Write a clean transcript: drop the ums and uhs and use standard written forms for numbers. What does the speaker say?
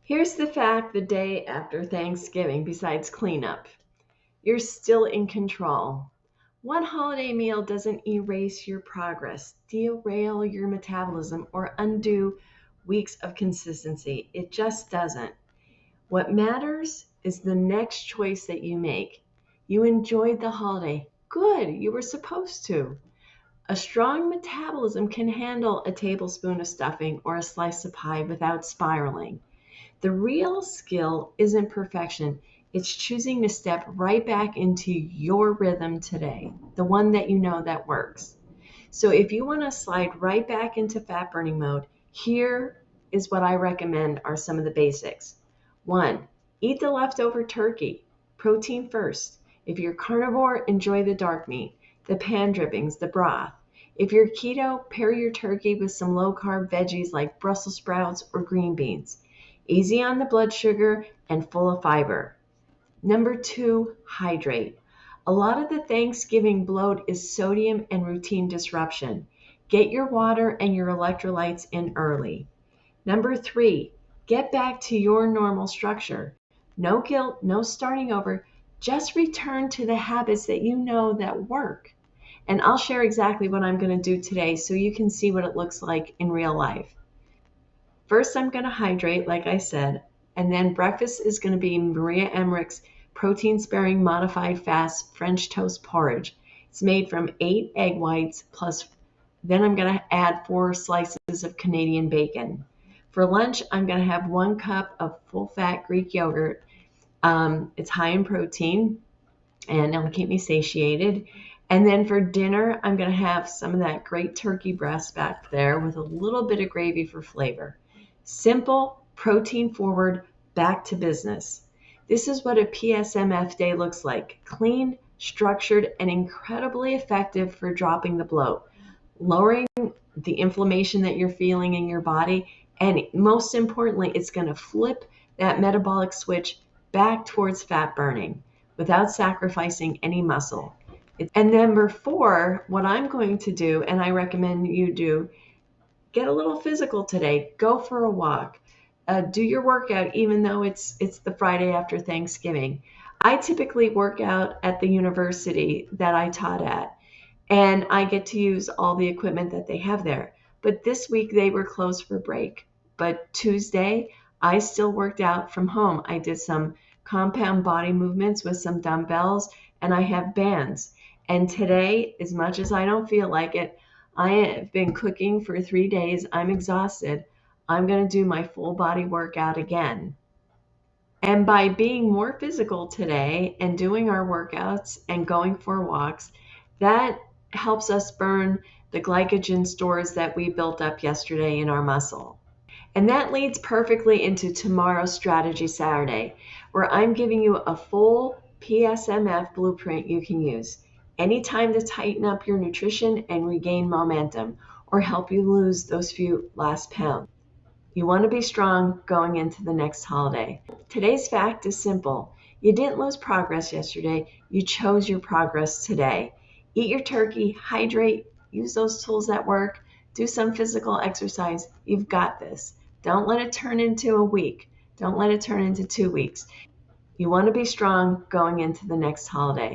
Here's the fact the day after Thanksgiving, besides cleanup, you're still in control. One holiday meal doesn't erase your progress, derail your metabolism, or undo weeks of consistency. It just doesn't. What matters is the next choice that you make. You enjoyed the holiday. Good, you were supposed to. A strong metabolism can handle a tablespoon of stuffing or a slice of pie without spiraling. The real skill isn't perfection. It's choosing to step right back into your rhythm today, the one that you know that works. So if you want to slide right back into fat burning mode, here is what I recommend are some of the basics. 1, eat the leftover turkey. Protein first. If you're carnivore, enjoy the dark meat, the pan drippings, the broth. If you're keto, pair your turkey with some low-carb veggies like Brussels sprouts or green beans. Easy on the blood sugar and full of fiber. Number 2, hydrate. A lot of the Thanksgiving bloat is sodium and routine disruption. Get your water and your electrolytes in early. Number 3, get back to your normal structure. No guilt, no starting over. Just return to the habits that you know that work. And I'll share exactly what I'm going to do today so you can see what it looks like in real life. First, I'm going to hydrate, like I said, and then breakfast is going to be Maria Emmerich's protein-sparing modified fast French toast porridge. It's made from 8 egg whites plus, then I'm going to add 4 slices of Canadian bacon. For lunch, I'm going to have 1 cup of full-fat Greek yogurt. It's high in protein, and it'll keep me satiated. And then for dinner, I'm going to have some of that great turkey breast back there with a little bit of gravy for flavor. Simple, protein forward, back to business. This is what a PSMF day looks like. Clean, structured, and incredibly effective for dropping the bloat, lowering the inflammation that you're feeling in your body, and most importantly, it's going to flip that metabolic switch back towards fat burning without sacrificing any muscle. And number 4, what I'm going to do, and I recommend you do, get a little physical today. Go for a walk. Do your workout even though it's the Friday after Thanksgiving. I typically work out at the university that I taught at, and I get to use all the equipment that they have there. But this week they were closed for break. But Tuesday, I still worked out from home. I did some compound body movements with some dumbbells, and I have bands. And today, as much as I don't feel like it, I have been cooking for 3 days. I'm exhausted. I'm going to do my full body workout again. And by being more physical today and doing our workouts and going for walks, that helps us burn the glycogen stores that we built up yesterday in our muscle. And that leads perfectly into tomorrow's Strategy Saturday, where I'm giving you a full PSMF blueprint you can use anytime to tighten up your nutrition and regain momentum or help you lose those few last pounds. You want to be strong going into the next holiday. Today's fact is simple. You didn't lose progress yesterday. You chose your progress today. Eat your turkey, hydrate, use those tools that work, do some physical exercise. You've got this. Don't let it turn into a week. Don't let it turn into 2 weeks. You want to be strong going into the next holiday.